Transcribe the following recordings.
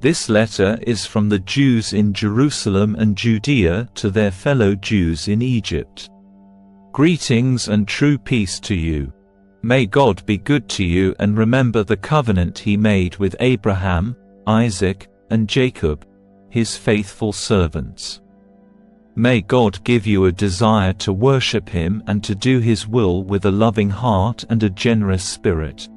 This letter is from the Jews in Jerusalem and Judea to their fellow Jews in Egypt. Greetings and true peace to you. May God be good to you and remember the covenant He made with Abraham, Isaac, and Jacob, His faithful servants. May God give you a desire to worship Him and to do His will with a loving heart and a generous spirit.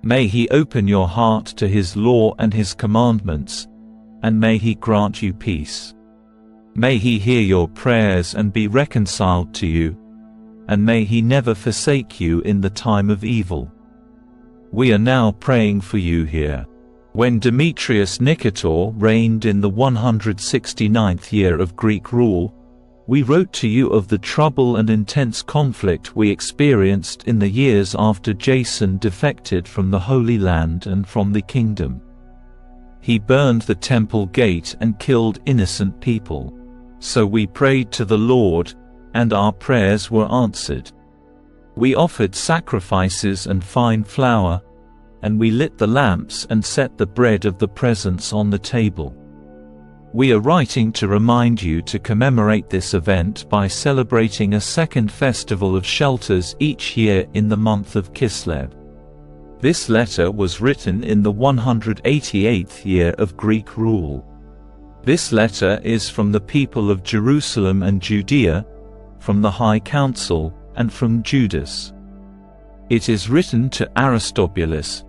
May He open your heart to His law and His commandments, and may He grant you peace. May He hear your prayers and be reconciled to you, and may He never forsake you in the time of evil. We are now praying for you here. When Demetrius Nicator reigned in the 169th year of Greek rule, we wrote to you of the trouble and intense conflict we experienced in the years after Jason defected from the Holy Land and from the kingdom. He burned the temple gate and killed innocent people. So we prayed to the Lord, and our prayers were answered. We offered sacrifices and fine flour, and we lit the lamps and set the bread of the presence on the table. We are writing to remind you to commemorate this event by celebrating a second festival of shelters each year in the month of Kislev. This letter was written in the 188th year of Greek rule. This letter is from the people of Jerusalem and Judea, from the High Council, and from Judas. It is written to Aristobulus,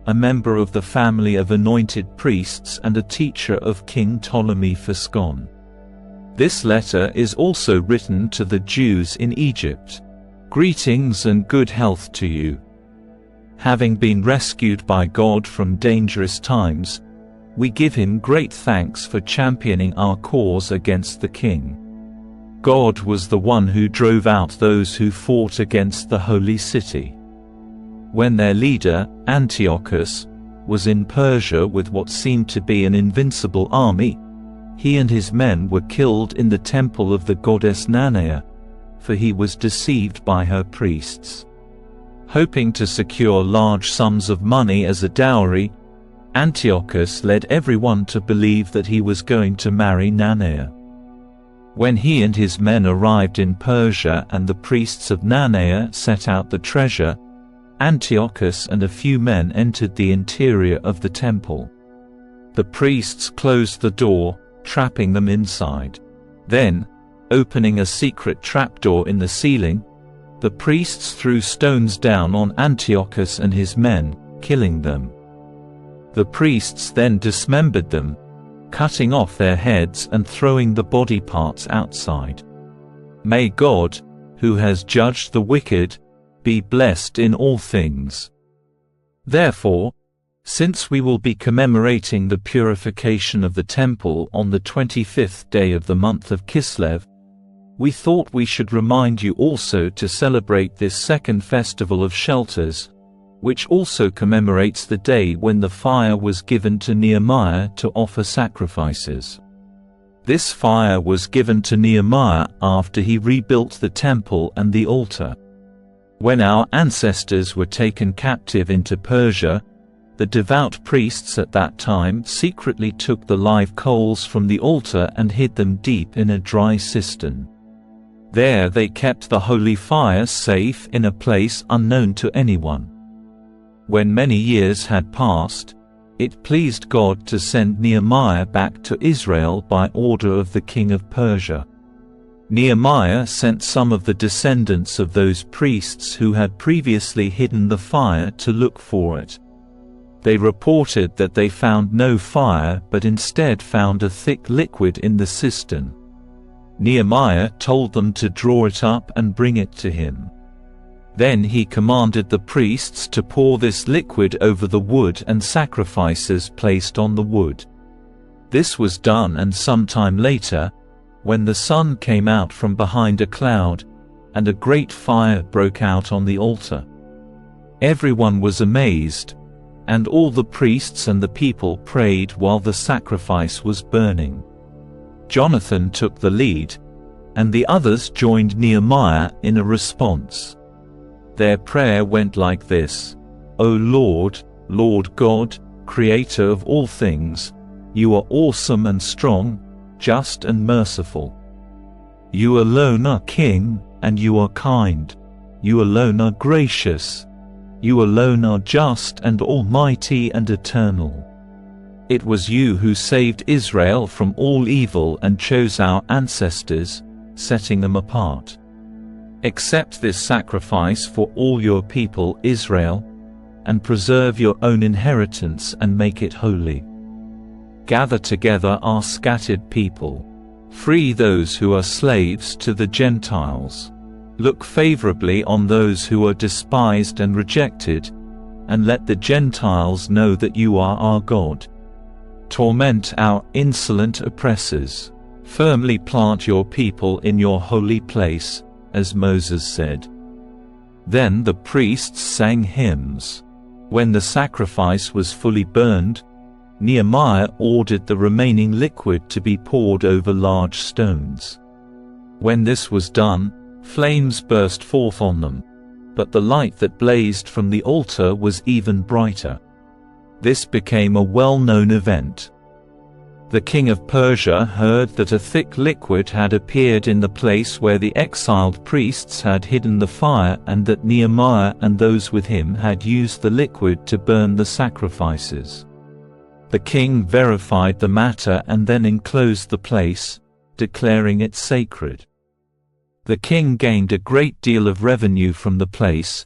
a member of the family of anointed priests and a teacher of King Ptolemy Physcon. This letter is also written to the Jews in Egypt. Greetings and good health to you. Having been rescued by God from dangerous times, we give Him great thanks for championing our cause against the king. God was the one who drove out those who fought against the holy city. When their leader, Antiochus, was in Persia with what seemed to be an invincible army, he and his men were killed in the temple of the goddess Nanea, for he was deceived by her priests. Hoping to secure large sums of money as a dowry, Antiochus led everyone to believe that he was going to marry Nanea. When he and his men arrived in Persia and the priests of Nanea set out the treasure, Antiochus and a few men entered the interior of the temple. The priests closed the door, trapping them inside. Then, opening a secret trapdoor in the ceiling, the priests threw stones down on Antiochus and his men, killing them. The priests then dismembered them, cutting off their heads and throwing the body parts outside. May God, who has judged the wicked, be blessed in all things. Therefore, since we will be commemorating the purification of the temple on the 25th day of the month of Kislev, we thought we should remind you also to celebrate this second festival of shelters, which also commemorates the day when the fire was given to Nehemiah to offer sacrifices. This fire was given to Nehemiah after he rebuilt the temple and the altar. When our ancestors were taken captive into Persia, the devout priests at that time secretly took the live coals from the altar and hid them deep in a dry cistern. There they kept the holy fire safe in a place unknown to anyone. When many years had passed, it pleased God to send Nehemiah back to Israel by order of the king of Persia. Nehemiah sent some of the descendants of those priests who had previously hidden the fire to look for it. They reported that they found no fire but instead found a thick liquid in the cistern. Nehemiah told them to draw it up and bring it to him. Then he commanded the priests to pour this liquid over the wood and sacrifices placed on the wood. This was done, and some time later, when the sun came out from behind a cloud, and a great fire broke out on the altar. Everyone was amazed, and all the priests and the people prayed while the sacrifice was burning. Jonathan took the lead, and the others joined Nehemiah in a response. Their prayer went like this: O Lord, Lord God, Creator of all things, You are awesome and strong, just and merciful. You alone are King, and you are kind. You alone are gracious. You alone are just and almighty and eternal. It was you who saved Israel from all evil and chose our ancestors, setting them apart. Accept this sacrifice for all your people Israel, and preserve your own inheritance and make it holy. Gather together our scattered people. Free those who are slaves to the Gentiles. Look favorably on those who are despised and rejected, and let the Gentiles know that you are our God. Torment our insolent oppressors. Firmly plant your people in your holy place, as Moses said. Then the priests sang hymns. When the sacrifice was fully burned, Nehemiah ordered the remaining liquid to be poured over large stones. When this was done, flames burst forth on them, but the light that blazed from the altar was even brighter. This became a well-known event. The king of Persia heard that a thick liquid had appeared in the place where the exiled priests had hidden the fire, and that Nehemiah and those with him had used the liquid to burn the sacrifices. The king verified the matter and then enclosed the place, declaring it sacred. The king gained a great deal of revenue from the place,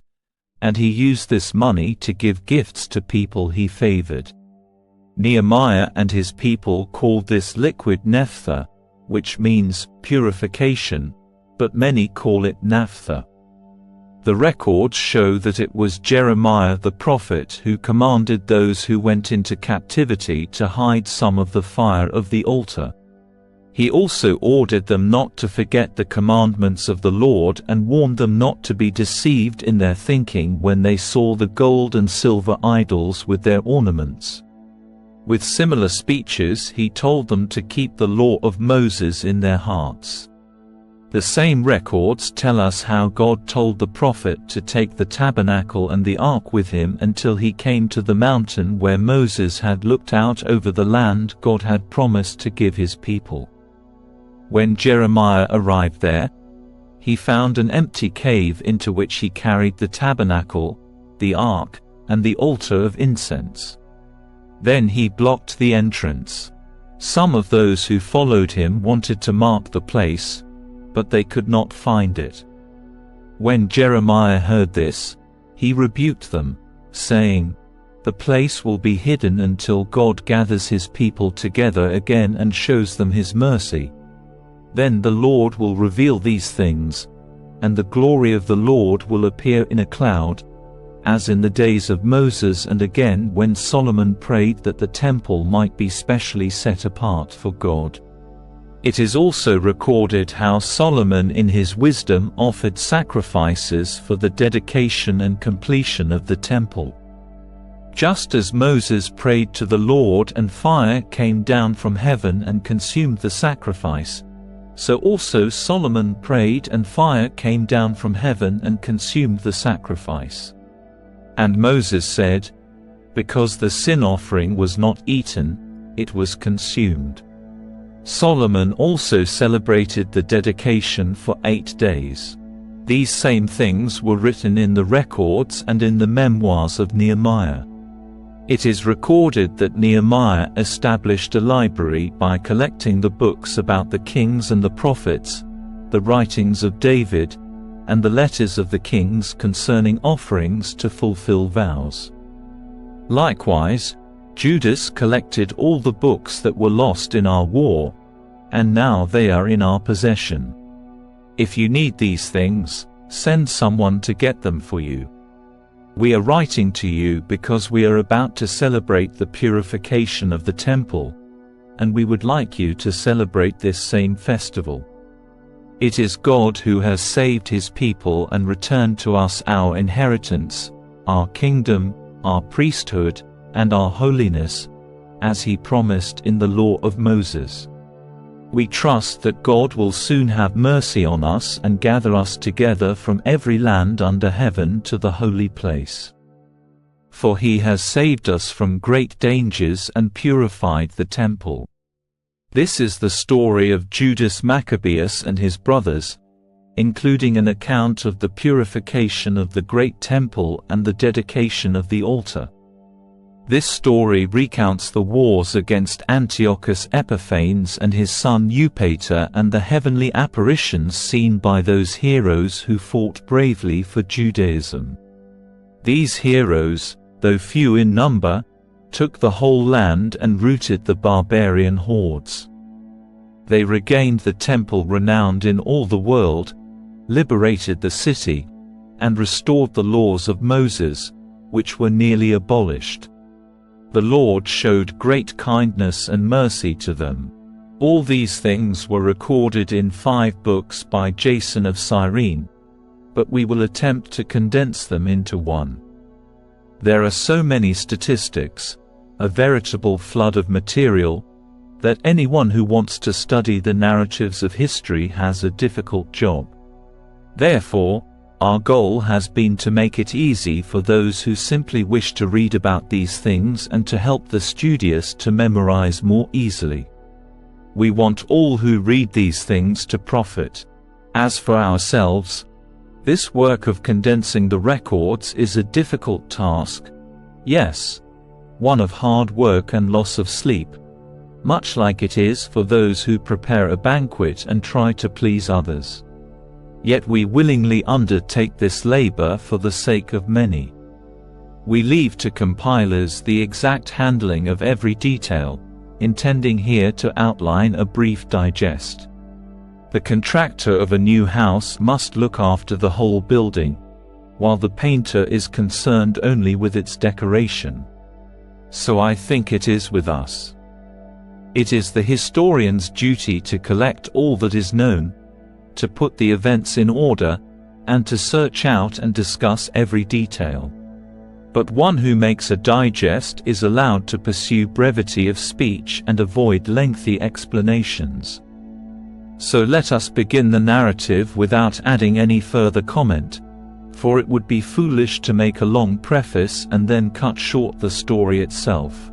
and he used this money to give gifts to people he favored. Nehemiah and his people called this liquid 𝗕𝗲, which means purification, but many call it naphtha. The records show that it was Jeremiah the prophet who commanded those who went into captivity to hide some of the fire of the altar. He also ordered them not to forget the commandments of the Lord and warned them not to be deceived in their thinking when they saw the gold and silver idols with their ornaments. With similar speeches he told them to keep the law of Moses in their hearts. The same records tell us how God told the prophet to take the tabernacle and the ark with him until he came to the mountain where Moses had looked out over the land God had promised to give his people. When Jeremiah arrived there, he found an empty cave into which he carried the tabernacle, the ark, and the altar of incense. Then he blocked the entrance. Some of those who followed him wanted to mark the place, but they could not find it. When Jeremiah heard this, he rebuked them, saying, "The place will be hidden until God gathers his people together again and shows them his mercy. Then the Lord will reveal these things, and the glory of the Lord will appear in a cloud, as in the days of Moses and again when Solomon prayed that the temple might be specially set apart for God." It is also recorded how Solomon in his wisdom offered sacrifices for the dedication and completion of the temple. Just as Moses prayed to the Lord and fire came down from heaven and consumed the sacrifice, so also Solomon prayed and fire came down from heaven and consumed the sacrifice. And Moses said, "Because the sin offering was not eaten, it was consumed." Solomon also celebrated the dedication for 8 days. These same things were written in the records and in the memoirs of Nehemiah. It is recorded that Nehemiah established a library by collecting the books about the kings and the prophets, the writings of David, and the letters of the kings concerning offerings to fulfill vows. Likewise, Judas collected all the books that were lost in our war, and now they are in our possession. If you need these things, send someone to get them for you. We are writing to you because we are about to celebrate the purification of the temple, and we would like you to celebrate this same festival. It is God who has saved his people and returned to us our inheritance, our kingdom, our priesthood, and our holiness, as he promised in the law of Moses. We trust that God will soon have mercy on us and gather us together from every land under heaven to the holy place. for he has saved us from great dangers and purified the temple. This is the story of Judas Maccabeus and his brothers, including an account of the purification of the great temple and the dedication of the altar. This story recounts the wars against Antiochus Epiphanes and his son Eupator and the heavenly apparitions seen by those heroes who fought bravely for Judaism. These heroes, though few in number, took the whole land and routed the barbarian hordes. They regained the temple renowned in all the world, liberated the city, and restored the laws of Moses, which were nearly abolished. The Lord showed great kindness and mercy to them. All these things were recorded in 5 books by Jason of Cyrene, but we will attempt to condense them into one. There are so many statistics, a veritable flood of material, that anyone who wants to study the narratives of history has a difficult job. Therefore, our goal has been to make it easy for those who simply wish to read about these things and to help the studious to memorize more easily. We want all who read these things to profit. As for ourselves, this work of condensing the records is a difficult task, yes, one of hard work and loss of sleep, much like it is for those who prepare a banquet and try to please others. Yet we willingly undertake this labor for the sake of many. We leave to compilers the exact handling of every detail, intending here to outline a brief digest. The contractor of a new house must look after the whole building, while the painter is concerned only with its decoration. So I think it is with us. It is the historian's duty to collect all that is known, to put the events in order, and to search out and discuss every detail. But one who makes a digest is allowed to pursue brevity of speech and avoid lengthy explanations. So let us begin the narrative without adding any further comment, for it would be foolish to make a long preface and then cut short the story itself.